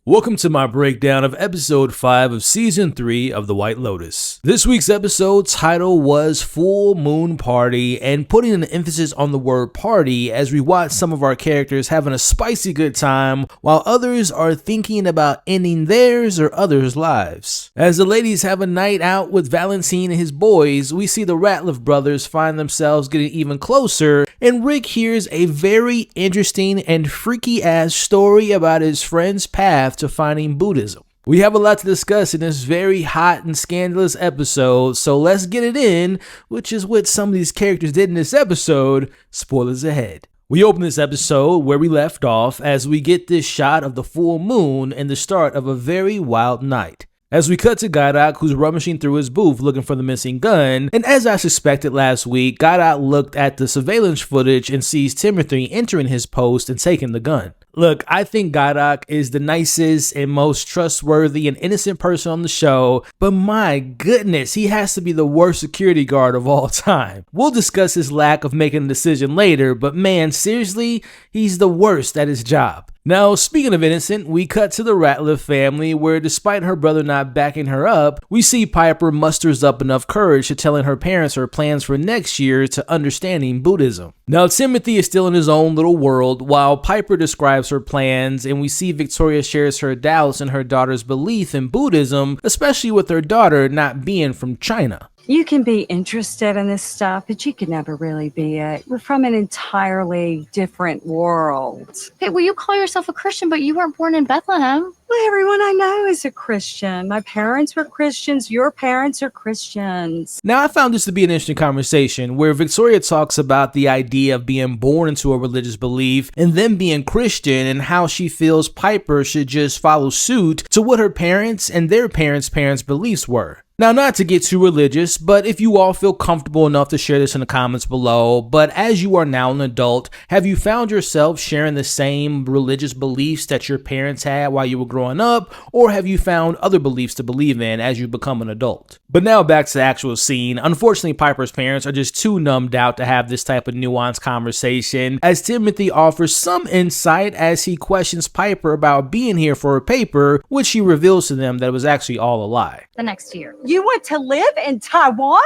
Welcome to my breakdown of episode 5 of season 3 of the White Lotus. This week's episode title was Full Moon Party, and putting an emphasis on the word party as we watch some of our characters having a spicy good time while others are thinking about ending theirs or others' lives. As the ladies have a night out with Valentine and his boys, we see the Ratliff brothers find themselves getting even closer, and Rick hears a very interesting and freaky ass story about his friend's path to finding Buddhism. We have a lot to discuss in this very hot and scandalous episode, so let's get it in, which is what some of these characters did in this episode. Spoilers ahead. We open this episode where we left off as we get this shot of the full moon and the start of a very wild night. As we cut to Godok, who's rummaging through his booth looking for the missing gun, and as I suspected last week, Godok looked at the surveillance footage and sees Timothy entering his post and taking the gun. Look, I think Godok is the nicest and most trustworthy and innocent person on the show, but my goodness, he has to be the worst security guard of all time. We'll discuss his lack of making a decision later, but man, seriously, he's the worst at his job. Now, speaking of innocent, we cut to the Ratliff family where despite her brother not backing her up, we see Piper musters up enough courage to telling her parents her plans for next year to understanding Buddhism. Now, Timothy is still in his own little world while Piper describes her plans, and we see Victoria shares her doubts in her daughter's belief in Buddhism, especially with her daughter not being from China. You can be interested in this stuff, but you can never really be it. We're from an entirely different world. Okay, well, you call yourself a Christian, but you weren't born in Bethlehem. Well, everyone I know is a Christian. My parents were Christians. Your parents are Christians. Now, I found this to be an interesting conversation where Victoria talks about the idea of being born into a religious belief and then being Christian and how she feels Piper should just follow suit to what her parents and their parents' beliefs were. Now, not to get too religious, but if you all feel comfortable enough to share this in the comments below, but as you are now an adult, have you found yourself sharing the same religious beliefs that your parents had while you were growing up, or have you found other beliefs to believe in as you become an adult? But now back to the actual scene. Unfortunately, Piper's parents are just too numbed out to have this type of nuanced conversation, as Timothy offers some insight as he questions Piper about being here for a paper, which she reveals to them that it was actually all a lie. The next year. You want to live in Taiwan?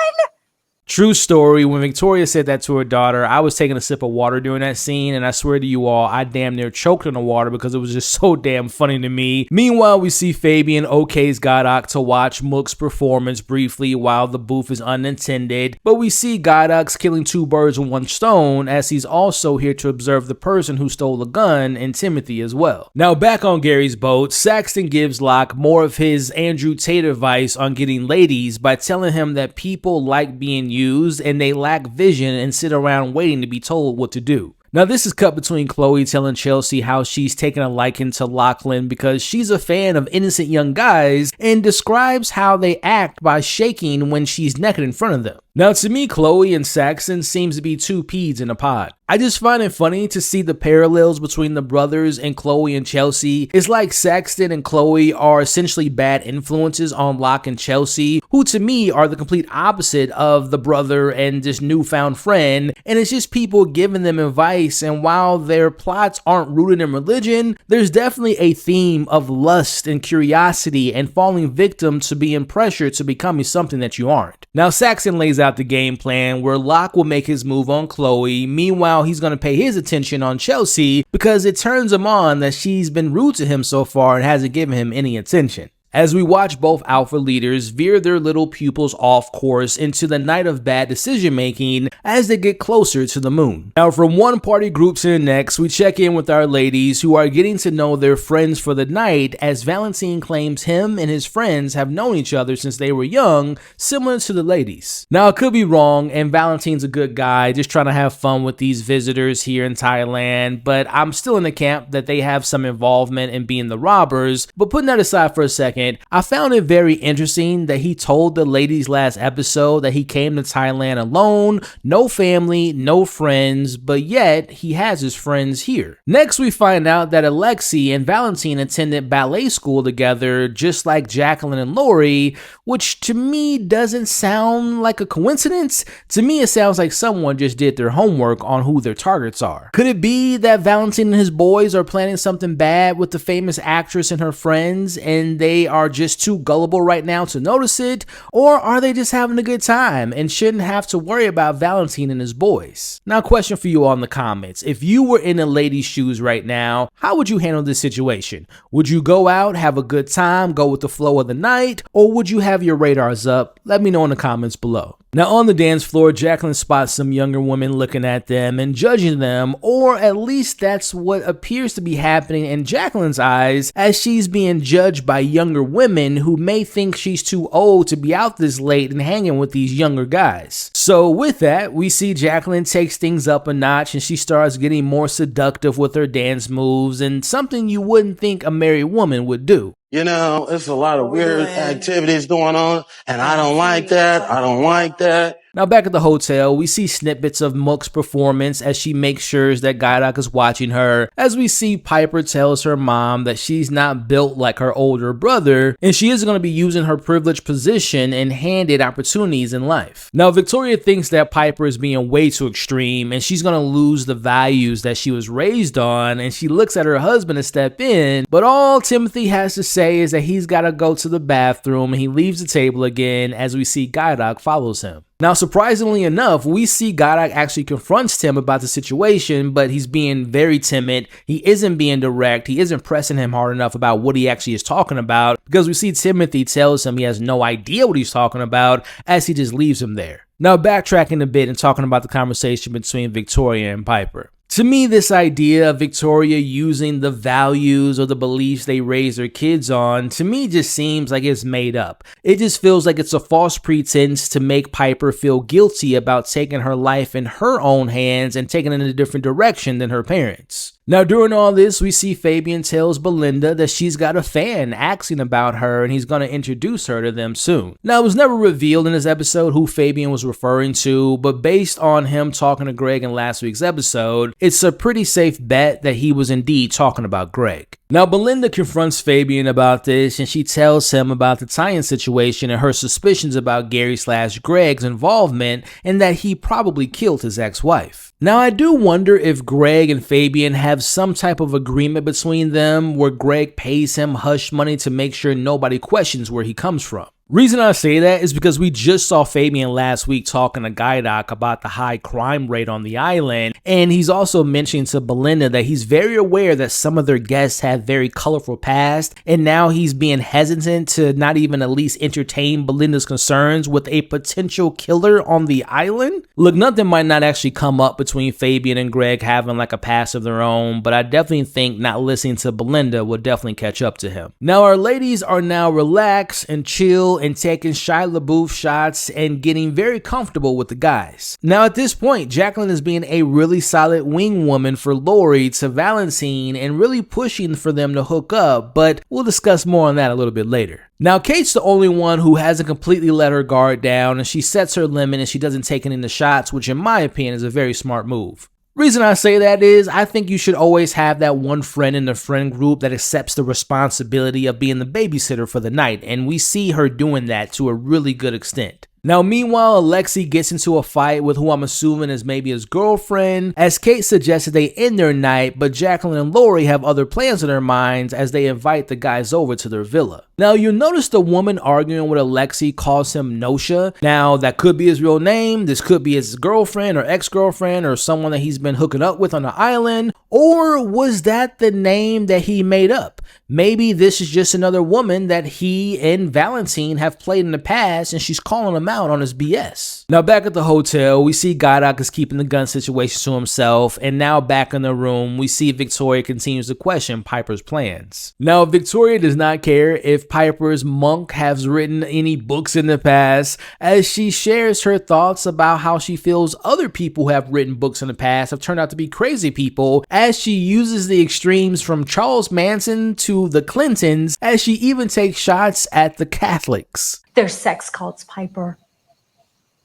True story, when Victoria said that to her daughter, I was taking a sip of water during that scene, and I swear to you all, I damn near choked on the water because it was just so damn funny to me. Meanwhile, we see Fabian okays Godok to watch Mook's performance briefly while the booth is unattended, but we see Godok's killing two birds with one stone as he's also here to observe the person who stole the gun and Timothy as well. Now back on Gary's boat, Saxton gives Locke more of his Andrew Tate advice on getting ladies by telling him that people like being used and they lack vision and sit around waiting to be told what to do. Now this is cut between Chloe telling Chelsea how she's taken a liking to Lachlan because she's a fan of innocent young guys and describes how they act by shaking when she's naked in front of them. Now to me, Chloe and Saxon seems to be two peas in a pod. I just find it funny to see the parallels between the brothers and Chloe and Chelsea. It's like Saxton and Chloe are essentially bad influences on Locke and Chelsea, who to me are the complete opposite of the brother and this newfound friend, and it's just people giving them advice, and while their plots aren't rooted in religion, there's definitely a theme of lust and curiosity and falling victim to being pressured to becoming something that you aren't. Now Saxon lays out the game plan where Locke will make his move on Chloe, meanwhile he's going to pay his attention on Chelsea because it turns him on that she's been rude to him so far and hasn't given him any attention. As we watch both alpha leaders veer their little pupils off course into the night of bad decision making as they get closer to the moon. Now from one party group to the next, we check in with our ladies who are getting to know their friends for the night as Valentine claims him and his friends have known each other since they were young, similar to the ladies. Now I could be wrong and Valentine's a good guy just trying to have fun with these visitors here in Thailand, but I'm still in the camp that they have some involvement in being the robbers. But putting that aside for a second, second, I found it very interesting that he told the ladies last episode that he came to Thailand alone, no family, no friends, but yet he has his friends here. Next, we find out that Alexi and Valentine attended ballet school together, just like Jacqueline and Lori, which to me doesn't sound like a coincidence. To me, it sounds like someone just did their homework on who their targets are. Could it be that Valentine and his boys are planning something bad with the famous actress and her friends, and they are just too gullible right now to notice it? Or are they just having a good time and shouldn't have to worry about Valentine and his boys? Now, question for you all in the comments. If you were in a lady's shoes right now, how would you handle this situation? Would you go out, have a good time, go with the flow of the night, or would you have your radars up? Let me know in the comments below. Now, on the dance floor, Jacqueline spots some younger women looking at them and judging them, or at least that's what appears to be happening in Jacqueline's eyes, as she's being judged by younger women who may think she's too old to be out this late and hanging with these younger guys. So with that, we see Jacqueline takes things up a notch and she starts getting more seductive with her dance moves, and something you wouldn't think a married woman would do. You know, it's a lot of weird activities going on, and I don't like that. I don't like that. Now, back at the hotel, we see snippets of Mook's performance as she makes sure that Gaidak is watching her, as we see Piper tells her mom that she's not built like her older brother, and she is going to be using her privileged position and handed opportunities in life. Now, Victoria thinks that Piper is being way too extreme, and she's going to lose the values that she was raised on, and she looks at her husband to step in, but all Timothy has to say is that he's got to go to the bathroom, and he leaves the table again as we see Gaidak follows him. Now, surprisingly enough, we see Gaidak actually confronts Tim about the situation, but he's being very timid. He isn't being direct. He isn't pressing him hard enough about what he actually is talking about, because we see Timothy tells him he has no idea what he's talking about as he just leaves him there. Now, backtracking a bit and talking about the conversation between Victoria and Piper. To me, this idea of Victoria using the values or the beliefs they raise their kids on, to me just seems like it's made up. It just feels like it's a false pretense to make Piper feel guilty about taking her life in her own hands and taking it in a different direction than her parents. Now, during all this, we see Fabian tells Belinda that she's got a fan asking about her and he's going to introduce her to them soon. Now, it was never revealed in this episode who Fabian was referring to, but based on him talking to Greg in last week's episode, it's a pretty safe bet that he was indeed talking about Greg. Now, Belinda confronts Fabian about this, and she tells him about the tie-in situation and her suspicions about Gary/Greg's involvement and that he probably killed his ex-wife. Now, I do wonder if Greg and Fabian have some type of agreement between them where Greg pays him hush money to make sure nobody questions where he comes from. Reason I say that is because we just saw Fabian last week talking to Gaidak about the high crime rate on the island, and he's also mentioning to Belinda that he's very aware that some of their guests have very colorful past, and now he's being hesitant to not even at least entertain Belinda's concerns with a potential killer on the island. Look, nothing might not actually come up between Fabian and Greg having like a past of their own, but I definitely think not listening to Belinda will definitely catch up to him. Now, our ladies are now relaxed and chill and taking Shia LaBeouf shots and getting very comfortable with the guys. Now, at this point, Jacqueline is being a really solid wing woman for Lori to Valentine and really pushing for them to hook up, but we'll discuss more on that a little bit later. Now, Kate's the only one who hasn't completely let her guard down, and she sets her limit and she doesn't take any of the shots, which in my opinion is a very smart move. Reason I say that is I think you should always have that one friend in the friend group that accepts the responsibility of being the babysitter for the night, and we see her doing that to a really good extent. Now, meanwhile, Alexi gets into a fight with who I'm assuming is maybe his girlfriend, as Kate suggested they end their night, but Jacqueline and Lori have other plans in their minds as they invite the guys over to their villa. Now, you'll notice the woman arguing with Alexi calls him Nosha. Now, that could be his real name, this could be his girlfriend or ex-girlfriend or someone that he's been hooking up with on the island, or was that the name that he made up? Maybe this is just another woman that he and Valentine have played in the past and she's calling him him out on his BS. Now back at the hotel, we see Goddoc is keeping the gun situation to himself, and now back in the room, we see Victoria continues to question Piper's plans. Now Victoria does not care if Piper's monk has written any books in the past, as she shares her thoughts about how she feels other people who have written books in the past have turned out to be crazy people, as she uses the extremes from Charles Manson to the Clintons, as she even takes shots at the Catholics. They're sex cults, Piper.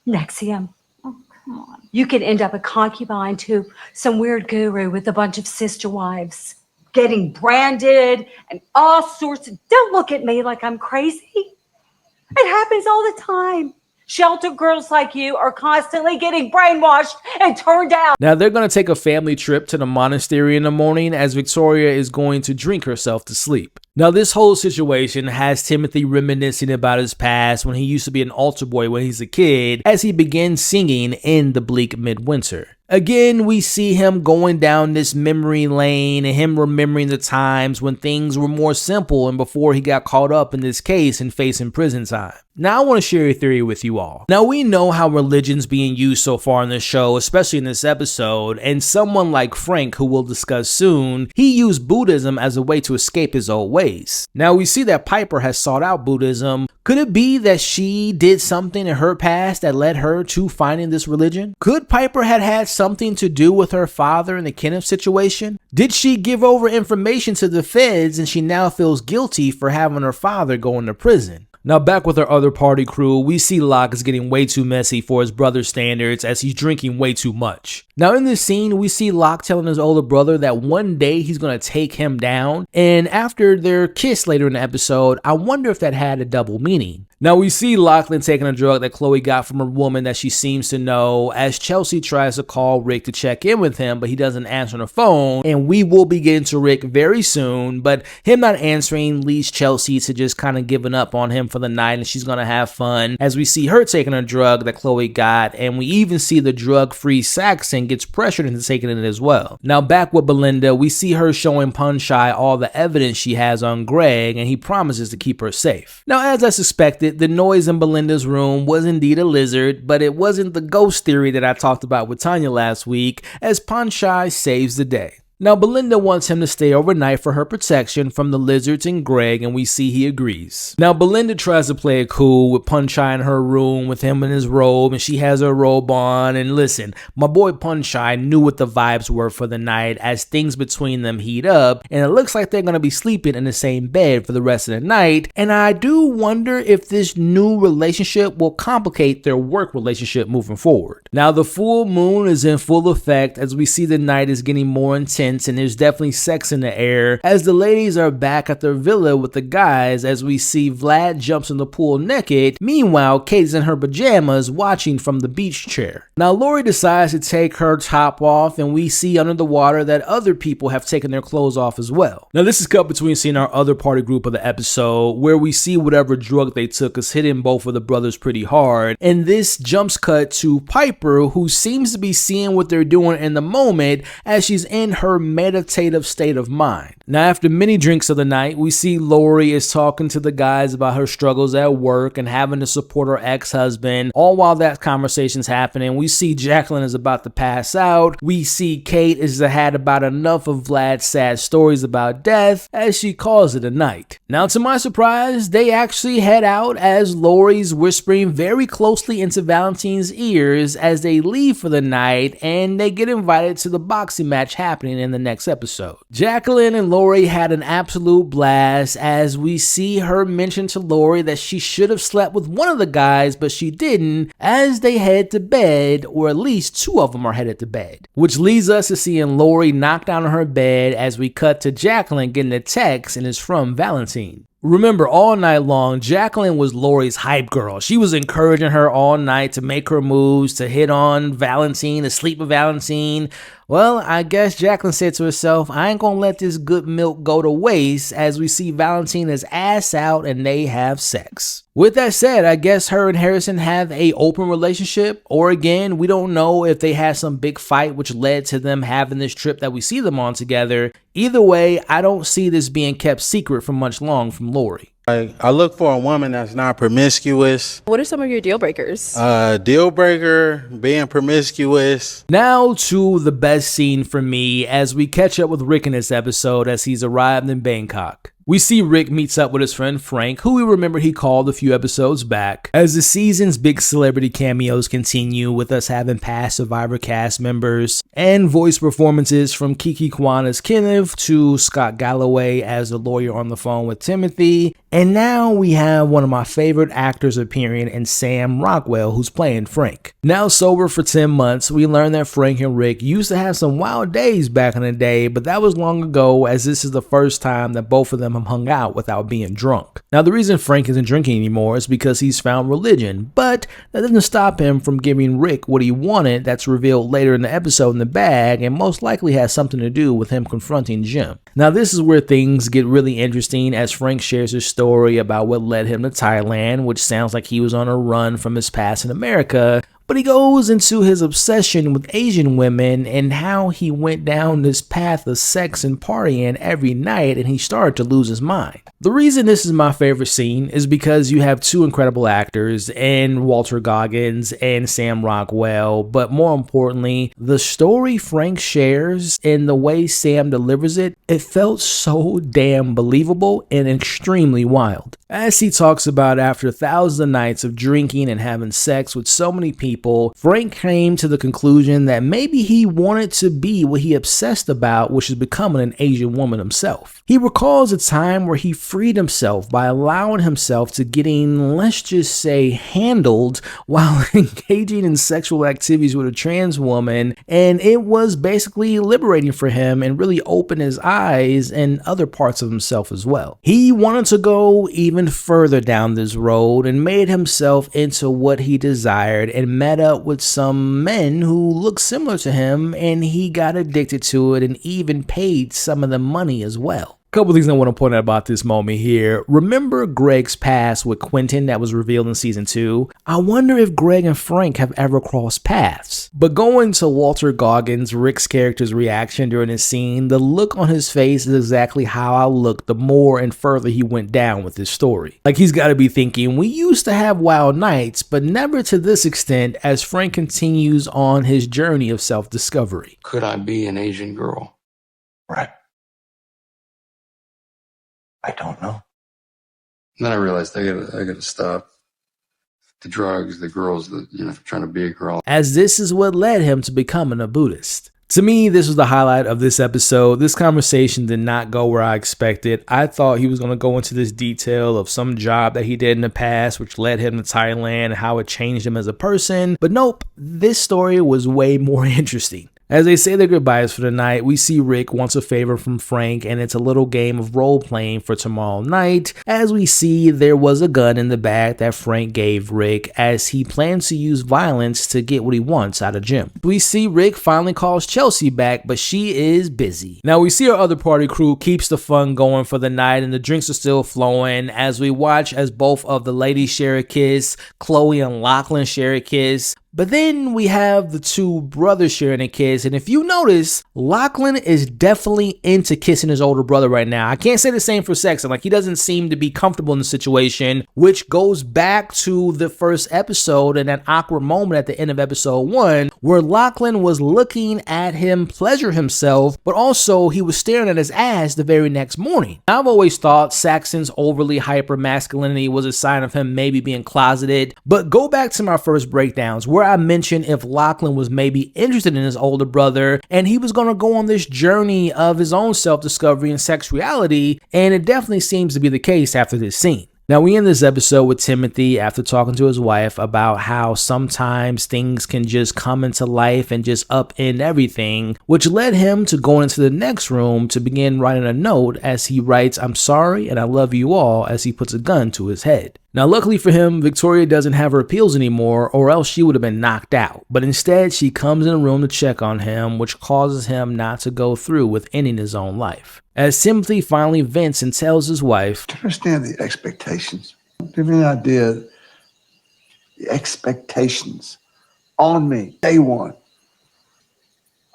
Nexium. Oh, come on. You could end up a concubine to some weird guru with a bunch of sister wives, getting branded and all sorts of... Don't look at me like I'm crazy. It happens all the time. Shelter girls like you are constantly getting brainwashed and turned out. Now they're going to take a family trip to the monastery in the morning, as Victoria is going to drink herself to sleep. Now this whole situation has Timothy reminiscing about his past when he used to be an altar boy when he's a kid, as he begins singing in the bleak midwinter. Again, we see him going down this memory lane and him remembering the times when things were more simple and before he got caught up in this case and facing prison time. Now I want to share a theory with you all. Now we know how religion's being used so far in this show, especially in this episode, and someone like Frank, who we'll discuss soon, he used Buddhism as a way to escape his old ways. Now we see that Piper has sought out Buddhism. Could it be that she did something in her past that led her to finding this religion? Could Piper have had something to do with her father in the Kenneth situation? Did she give over information to the feds and she now feels guilty for having her father go into prison? Now back with our other party crew, we see Locke is getting way too messy for his brother's standards as he's drinking way too much. Now in this scene, we see Locke telling his older brother that one day he's going to take him down, and after their kiss later in the episode, I wonder if that had a double meaning. Now we see Lachlan taking a drug that Chloe got from a woman that she seems to know, as Chelsea tries to call Rick to check in with him, but he doesn't answer the phone, and we will be getting to Rick very soon, but him not answering leads Chelsea to just kind of giving up on him for the night, and she's gonna have fun, as we see her taking a drug that Chloe got, and we even see the drug-free Saxon gets pressured into taking it as well. Now back with Belinda, we see her showing Punchai all the evidence she has on Greg, and he promises to keep her safe. Now as I suspected, the noise in Belinda's room was indeed a lizard, but it wasn't the ghost theory that I talked about with Tanya last week, as Punchai saves the day. Now Belinda wants him to stay overnight for her protection from the lizards and Greg, and we see he agrees. Now Belinda tries to play it cool with Punchai in her room with him in his robe, and she has her robe on, and listen, my boy Punchai knew what the vibes were for the night as things between them heat up, and it looks like they're going to be sleeping in the same bed for the rest of the night, and I do wonder if this new relationship will complicate their work relationship moving forward. Now the full moon is in full effect as we see the night is getting more intense, and there's definitely sex in the air as the ladies are back at their villa with the guys, as we see Vlad jumps in the pool naked. Meanwhile, Kate's in her pajamas watching from the beach chair. Now Lori decides to take her top off, and we see under the water that other people have taken their clothes off as well. Now this is cut between seeing our other party group of the episode, where we see whatever drug they took is hitting both of the brothers pretty hard, and this jumps cut to Piper, who seems to be seeing what they're doing in the moment as she's in her meditative state of mind. Now after many drinks of the night, we see Lori is talking to the guys about her struggles at work and having to support her ex-husband. All while that conversation's happening, we see Jacqueline is about to pass out. We see Kate is had about enough of Vlad's sad stories about death, as she calls it a night. Now to my surprise, they actually head out as Lori's whispering very closely into Valentine's ears as they leave for the night, and they get invited to the boxing match happening in the next episode. Jacqueline and Lori had an absolute blast as we see her mention to Lori that she should have slept with one of the guys, but she didn't, as they head to bed, or at least two of them are headed to bed, which leads us to seeing Lori knocked down on her bed as we cut to Jacqueline getting a text, and it's from Valentine. Remember, all night long, Jacqueline was Lori's hype girl. She was encouraging her all night to make her moves, to hit on Valentine, to sleep with Valentine. Well, I guess Jacqueline said to herself, I ain't gonna let this good milk go to waste, as we see Valentine is ass out and they have sex. With that said, I guess her and Harrison have a open relationship, or again, we don't know if they had some big fight which led to them having this trip that we see them on together. Either way, I don't see this being kept secret for much long from Lori. I look for a woman that's not promiscuous. What are some of your deal breakers? Deal breaker, being promiscuous. Now to the best scene for me as we catch up with Rick in this episode as he's arrived in Bangkok. We see Rick meets up with his friend Frank, who we remember he called a few episodes back. As the season's big celebrity cameos continue, with us having past Survivor cast members and voice performances from Kiki Kwan as Kenneth to Scott Galloway as the lawyer on the phone with Timothy. And now we have one of my favorite actors appearing in Sam Rockwell, who's playing Frank. Now sober for 10 months, we learn that Frank and Rick used to have some wild days back in the day, but that was long ago, as this is the first time that both of them have hung out without being drunk. Now the reason Frank isn't drinking anymore is because he's found religion, but that doesn't stop him from giving Rick what he wanted. That's revealed later in the episode in the bag, and most likely has something to do with him confronting Jim. Now this is where things get really interesting as Frank shares his story about what led him to Thailand, which sounds like he was on a run from his past in America. But he goes into his obsession with Asian women and how he went down this path of sex and partying every night, and he started to lose his mind. The reason this is my favorite scene is because you have two incredible actors in Walton Goggins and Sam Rockwell, but more importantly, the story Frank shares and the way Sam delivers it, it felt so damn believable and extremely wild. As he talks about after thousands of nights of drinking and having sex with so many people, Frank came to the conclusion that maybe he wanted to be what he obsessed about, which is becoming an Asian woman himself. He recalls a time where he freed himself by allowing himself to getting, let's just say, handled while engaging in sexual activities with a trans woman, and it was basically liberating for him and really opened his eyes and other parts of himself as well. He wanted to go even further down this road and made himself into what he desired and met up with some men who looked similar to him, and he got addicted to it and even paid some of the money as well. Couple things I want to point out about this moment here. Remember Greg's past with Quentin that was revealed in season 2? I wonder if Greg and Frank have ever crossed paths. But going to Walton Goggins, Rick's character's reaction during this scene, the look on his face is exactly how I looked the more and further he went down with this story. Like he's got to be thinking, we used to have wild nights, but never to this extent, as Frank continues on his journey of self-discovery. Could I be an Asian girl? Right. I don't know. And then I realized I gotta stop the drugs, the girls, trying to be a girl. As this is what led him to becoming a Buddhist. To me, this was the highlight of this episode. This conversation did not go where I expected. I thought he was going to go into this detail of some job that he did in the past, which led him to Thailand and how it changed him as a person. But nope, this story was way more interesting. As they say their goodbyes for the night, we see Rick wants a favor from Frank, and it's a little game of role-playing for tomorrow night. As we see, there was a gun in the bag that Frank gave Rick, as he plans to use violence to get what he wants out of Jim. We see Rick finally calls Chelsea back, but she is busy. Now we see our other party crew keeps the fun going for the night, and the drinks are still flowing as we watch as both of the ladies share a kiss, Chloe and Lachlan share a kiss. But then we have the two brothers sharing a kiss, and if you notice, Lachlan is definitely into kissing his older brother right now. I can't say the same for Sexton. Like, he doesn't seem to be comfortable in the situation, which goes back to the first episode and that awkward moment at the end of episode 1, where Lachlan was looking at him pleasure himself, but also he was staring at his ass the very next morning. I've always thought Saxon's overly hyper masculinity was a sign of him maybe being closeted, but go back to my first breakdowns where I mentioned if Lachlan was maybe interested in his older brother and he was going to go on this journey of his own self-discovery and sexuality, and it definitely seems to be the case after this scene. Now, we end this episode with Timothy after talking to his wife about how sometimes things can just come into life and just upend everything, which led him to going into the next room to begin writing a note as he writes, "I'm sorry and I love you all," as he puts a gun to his head. Now, luckily for him, Victoria doesn't have her pills anymore, or else she would have been knocked out. But instead, she comes in the room to check on him, which causes him not to go through with ending his own life. As Timothy finally vents and tells his wife, "Do you understand the expectations? Give me an idea. The expectations on me, day one.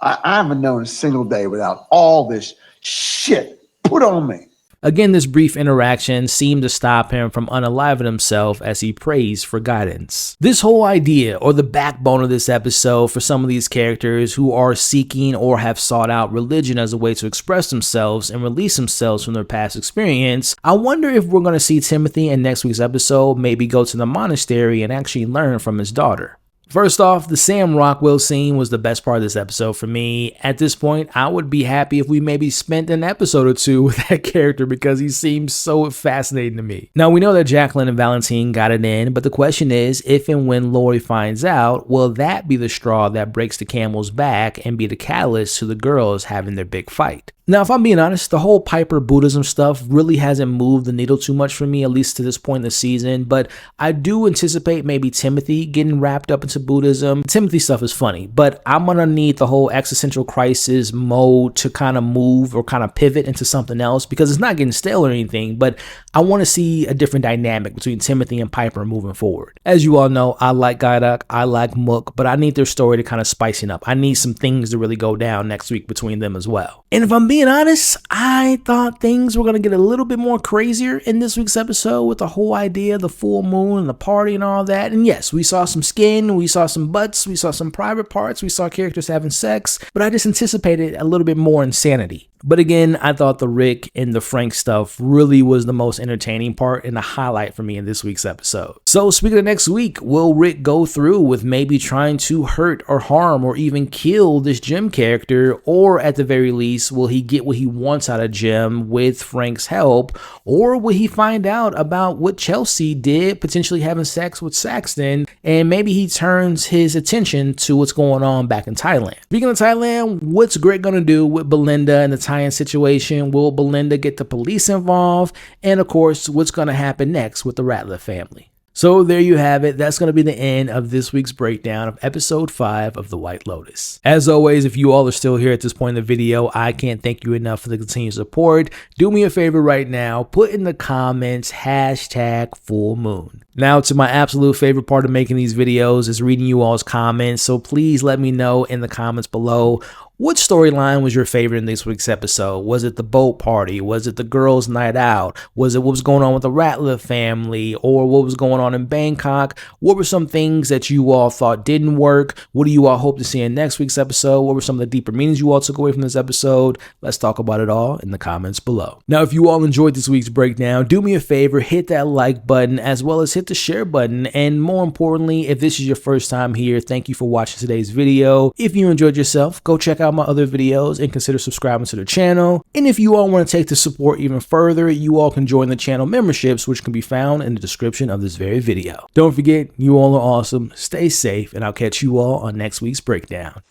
I haven't known a single day without all this shit put on me." Again, this brief interaction seemed to stop him from unaliving himself as he prays for guidance. This whole idea, or the backbone of this episode for some of these characters who are seeking or have sought out religion as a way to express themselves and release themselves from their past experience, I wonder if we're going to see Timothy in next week's episode maybe go to the monastery and actually learn from his daughter. First off, the Sam Rockwell scene was the best part of this episode for me. At this point, I would be happy if we maybe spent an episode or two with that character because he seems so fascinating to me. Now, we know that Jacqueline and Valentine got it in, but the question is, if and when Lori finds out, will that be the straw that breaks the camel's back and be the catalyst to the girls having their big fight? Now, if I'm being honest, the whole Piper Buddhism stuff really hasn't moved the needle too much for me, at least to this point in the season, but I do anticipate maybe Timothy getting wrapped up into Buddhism. Timothy stuff is funny, but I'm gonna need the whole existential crisis mode to kind of move or kind of pivot into something else because it's not getting stale or anything, but I want to see a different dynamic between Timothy and Piper moving forward. As you all know, I like Gaidak, I like Mook, but I need their story to kind of spice it up. I need some things to really go down next week between them as well. And if I'm being honest, I thought things were going to get a little bit more crazier in this week's episode with the whole idea of the full moon and the party and all that. And yes, we saw some skin, we saw some butts, we saw some private parts, we saw characters having sex, but I just anticipated a little bit more insanity. But again, I thought the Rick and the Frank stuff really was the most entertaining part and the highlight for me in this week's episode. So speaking of next week, will Rick go through with maybe trying to hurt or harm or even kill this Jim character, or at the very least, will he get what he wants out of Jim with Frank's help, or will he find out about what Chelsea did, potentially having sex with Saxton, and maybe he turns his attention to what's going on back in Thailand. Speaking of Thailand, what's Greg gonna do with Belinda and the tie-in situation? Will Belinda get the police involved? And of course, what's going to happen next with the Ratliff family? So there you have it. That's going to be the end of this week's breakdown of episode 5 of The White Lotus. As always, if you all are still here at this point in the video, I can't thank you enough for the continued support. Do me a favor right now, put in the comments #fullmoon. Now to my absolute favorite part of making these videos is reading you all's comments. So please let me know in the comments below, what storyline was your favorite in this week's episode? Was it the boat party? Was it the girls' night out? Was it what was going on with the Ratliff family? Or what was going on in Bangkok? What were some things that you all thought didn't work? What do you all hope to see in next week's episode? What were some of the deeper meanings you all took away from this episode? Let's talk about it all in the comments below. Now, if you all enjoyed this week's breakdown, do me a favor, hit that like button as well as hit the share button. And more importantly, if this is your first time here, thank you for watching today's video. If you enjoyed yourself, go check out my other videos and consider subscribing to the channel. And if you all want to take the support even further, you all can join the channel memberships, which can be found in the description of this very video. Don't forget, you all are awesome, stay safe, and I'll catch you all on next week's breakdown.